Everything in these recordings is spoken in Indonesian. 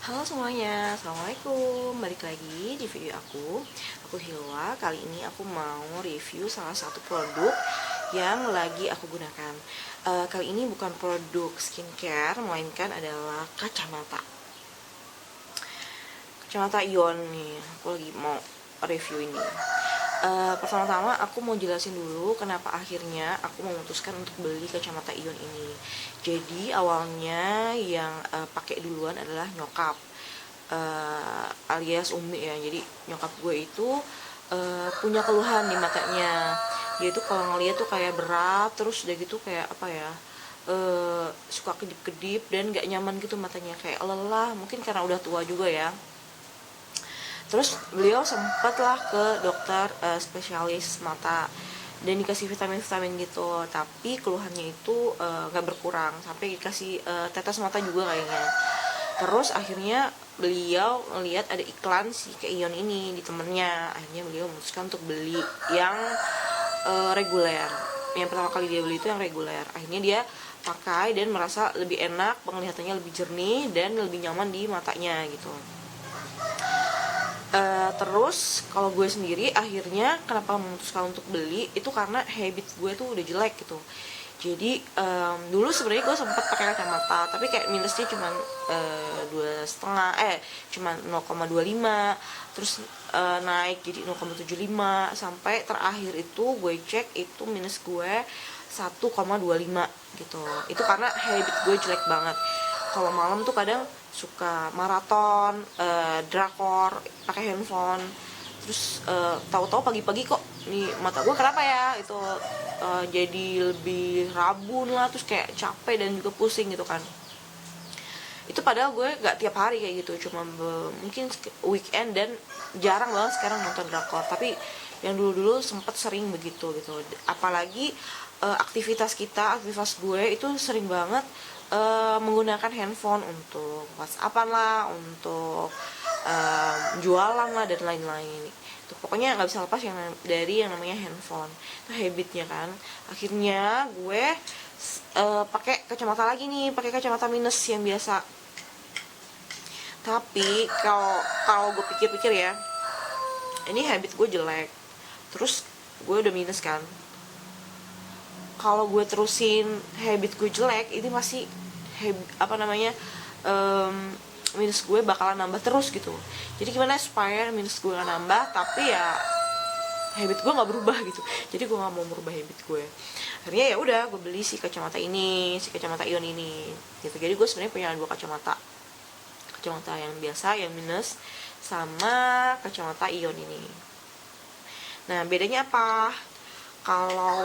Halo semuanya, Assalamualaikum. Balik lagi di video aku Hilwa. Kali ini aku mau review salah satu produk yang lagi aku gunakan. Kali ini bukan produk skincare, melainkan adalah kacamata. Kacamata Ion nih, aku lagi mau review ini. Pertama-tama aku mau jelasin dulu kenapa akhirnya aku memutuskan untuk beli kacamata Ion ini. Jadi awalnya yang pakai duluan adalah nyokap, alias Umi ya. Jadi nyokap gue itu punya keluhan di matanya. Dia itu kalau ngeliat tuh kayak berat, terus udah gitu kayak apa ya, suka kedip-kedip dan gak nyaman gitu matanya, kayak lelah, mungkin karena udah tua juga ya. Terus beliau sempatlah ke dokter spesialis mata dan dikasih vitamin-vitamin gitu, tapi keluhannya itu nggak berkurang, sampai dikasih tetes mata juga kayaknya. Terus akhirnya beliau ngelihat ada iklan si Ion ini di temennya, akhirnya beliau memutuskan untuk beli yang reguler. Yang pertama kali dia beli itu yang reguler, akhirnya dia pakai dan merasa lebih enak, penglihatannya lebih jernih dan lebih nyaman di matanya gitu. Terus kalau gue sendiri akhirnya kenapa memutuskan untuk beli itu karena habit gue tuh udah jelek gitu. Jadi dulu sebenarnya gue sempat pakai kacamata, tapi kayak minusnya cuman 2,5, cuman 0,25, terus naik jadi 0,75, sampai terakhir itu gue cek itu minus gue 1,25 gitu. Itu karena habit gue jelek banget. Kalau malam tuh kadang suka maraton drakor pakai handphone, terus tahu-tahu pagi-pagi kok nih mata gue kenapa ya itu jadi lebih rabun lah, terus kayak capek dan juga pusing gitu kan. Itu padahal gue gak tiap hari kayak gitu, cuma mungkin weekend, dan jarang banget sekarang nonton drakor, tapi yang dulu-dulu sempet sering begitu gitu. Apalagi aktivitas gue itu sering banget menggunakan handphone untuk WhatsAppan lah, untuk jualan lah, dan lain-lain. Itu pokoknya nggak bisa lepas dari yang namanya handphone. Itu habitnya kan. Akhirnya gue pakai kacamata lagi nih, pakai kacamata minus yang biasa. Tapi kalau gue pikir-pikir ya, ini habit gue jelek. Terus gue udah minus kan. Kalau gue terusin habit gue jelek, ini masih minus gue bakalan nambah terus gitu. Jadi gimana supaya minus gue gak nambah tapi ya habit gue nggak berubah gitu. Jadi gue nggak mau merubah habit gue. Akhirnya ya udah gue beli si kacamata Ion ini gitu. Jadi gue sebenarnya punya dua kacamata yang biasa yang minus, sama kacamata Ion ini. Nah bedanya apa? Kalau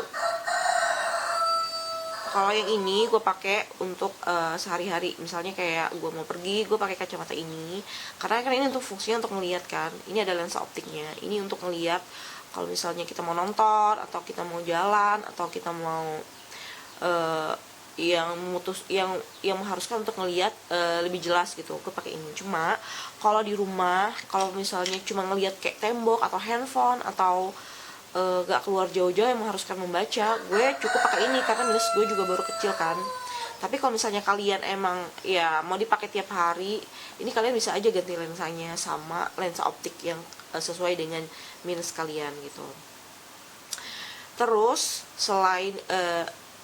yang ini gue pakai untuk sehari-hari, misalnya kayak gue mau pergi, gue pakai kacamata ini karena kan ini untuk fungsinya untuk ngelihat kan. Ini ada lensa optiknya, ini untuk ngelihat kalau misalnya kita mau nonton, atau kita mau jalan, atau kita mau yang mengharuskan untuk ngelihat lebih jelas gitu. Gue pakai ini. Cuma kalau di rumah, kalau misalnya cuma ngelihat kayak tembok atau handphone, atau gak keluar jauh-jauh yang mengharuskan membaca, gue cukup pakai ini karena minus gue juga baru kecil kan. Tapi kalau misalnya kalian emang ya mau dipakai tiap hari, ini kalian bisa aja ganti lensanya sama lensa optik yang sesuai dengan minus kalian gitu. Terus selain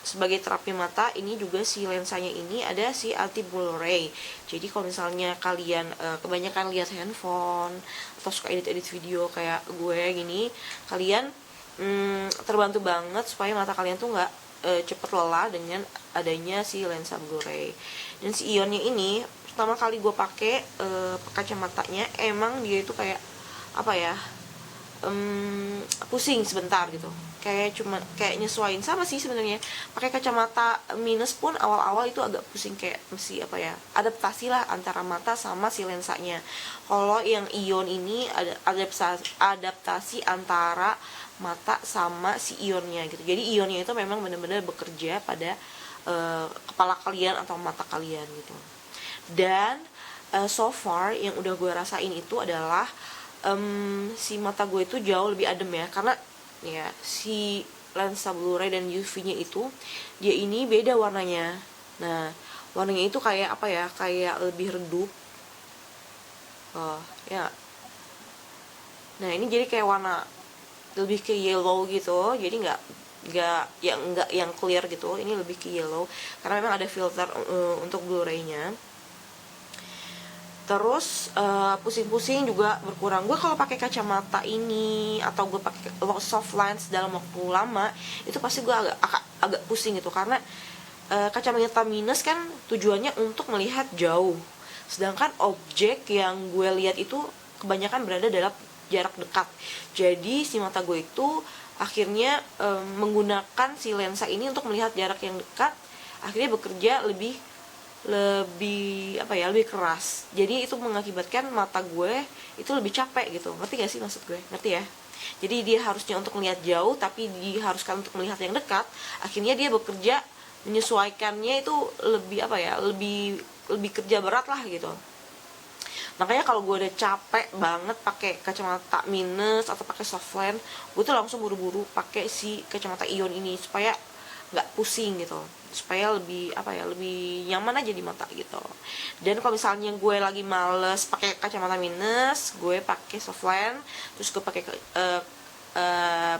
sebagai terapi mata, ini juga si lensanya ini ada si anti blue ray. Jadi kalau misalnya kalian kebanyakan lihat handphone atau suka edit video kayak gue gini, kalian terbantu banget supaya mata kalian tuh nggak cepet lelah dengan adanya si lensa blue ray. Dan si Ionnya ini pertama kali gue pakai kacamatanya, emang dia itu kayak apa ya, pusing sebentar gitu, kayak nyesuain. Sama sih sebenarnya pakai kacamata minus pun awal-awal itu agak pusing, kayak mesti apa ya, adaptasi lah antara mata sama si lensanya. Kalau yang Ion ini ada adaptasi antara mata sama si Ionnya gitu. Jadi Ionnya itu memang benar-benar bekerja pada kepala kalian atau mata kalian gitu. Dan so far yang udah gue rasain itu adalah si mata gue itu jauh lebih adem ya, karena ya si lensa Blu-ray dan UV-nya itu dia ini beda warnanya. Nah warnanya itu kayak apa ya, kayak lebih redup, Oh ya. Nah ini jadi kayak warna lebih ke yellow gitu, jadi nggak yang clear gitu, ini lebih ke yellow karena memang ada filter untuk Blu-ray-nya. Terus pusing-pusing juga berkurang. Gue kalau pakai kacamata ini atau gue pakai soft lens dalam waktu lama itu pasti gue agak pusing gitu, karena kacamata minus kan tujuannya untuk melihat jauh, sedangkan objek yang gue lihat itu kebanyakan berada dalam jarak dekat. Jadi si mata gue itu akhirnya menggunakan si lensa ini untuk melihat jarak yang dekat, akhirnya bekerja lebih lebih keras. Jadi itu mengakibatkan mata gue itu lebih capek gitu. Ngerti gak sih maksud gue? Ngerti ya? Jadi dia harusnya untuk melihat jauh, tapi diharuskan untuk melihat yang dekat. Akhirnya dia bekerja menyesuaikannya itu lebih kerja berat lah gitu. Makanya kalau gue udah capek banget pakai kacamata minus atau pakai soft lens, gue tuh langsung buru-buru pakai si kacamata ion ini supaya nggak pusing gitu, supaya lebih nyaman aja di mata gitu. Dan kalau misalnya gue lagi males pakai kacamata minus, gue pakai soft lens, terus gue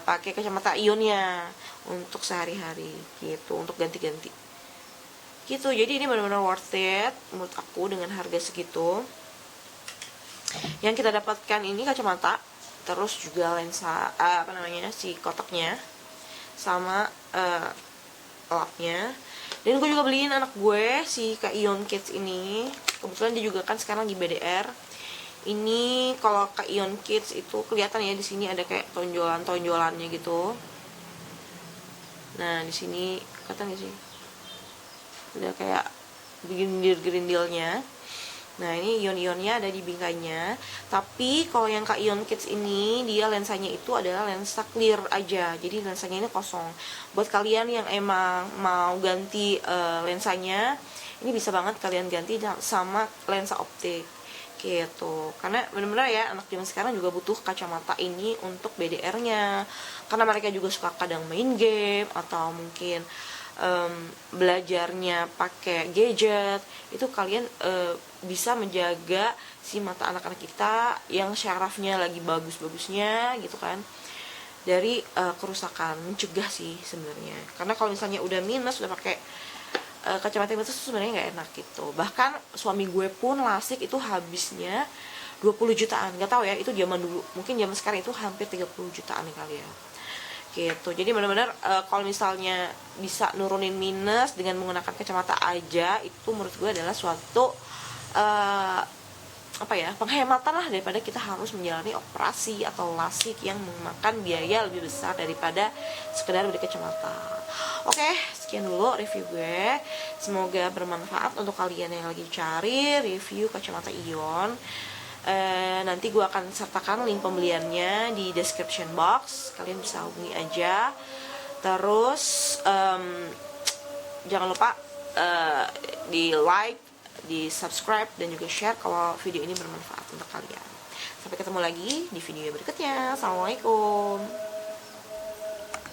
pakai kacamata ionnya untuk sehari-hari gitu, untuk ganti-ganti gitu. Jadi ini benar-benar worth it menurut aku dengan harga segitu. Yang kita dapatkan ini kacamata, terus juga lensa si kotaknya sama lapnya. Dan gue juga beliin anak gue si Kak Ion Kids ini. Kebetulan dia juga kan sekarang di BDR. Ini kalau Kak Ion Kids itu kelihatan ya, di sini ada kayak tonjolan-tonjolannya gitu. Nah, di sini kelihatan gak sih? Udah kayak gerindil-gerindilnya. Nah ini ion-ionnya ada di bingkainya. Tapi kalau yang Kak Ion Kids ini, dia lensanya itu adalah lensa clear aja. Jadi lensanya ini kosong. Buat kalian yang emang mau ganti lensanya, ini bisa banget kalian ganti sama lensa optik gitu. Karena bener-bener ya, anak zaman sekarang juga butuh kacamata ini untuk BDR-nya. Karena mereka juga suka kadang main game atau mungkin belajarnya pakai gadget. Itu kalian bisa menjaga si mata anak-anak kita yang syarafnya lagi bagus-bagusnya gitu kan, dari kerusakan. Mencegah sih sebenarnya, karena kalau misalnya udah minus, udah pakai kacamata minus itu sebenarnya nggak enak gitu. Bahkan suami gue pun lasik itu habisnya 20 jutaan. Nggak tahu ya, itu zaman dulu, mungkin zaman sekarang itu hampir 30 jutaan nih kali ya gitu. Jadi benar-benar kalau misalnya bisa nurunin minus dengan menggunakan kacamata aja, itu menurut gue adalah suatu penghematan lah, daripada kita harus menjalani operasi atau lasik yang memakan biaya lebih besar daripada sekedar beli kacamata. Oke, sekian dulu review gue. Semoga bermanfaat untuk kalian yang lagi cari review kacamata ion. Nanti gue akan sertakan link pembeliannya di description box, kalian bisa hubungi aja. Terus jangan lupa di like, di subscribe, dan juga share kalau video ini bermanfaat untuk kalian. Sampai ketemu lagi di video berikutnya. Assalamualaikum.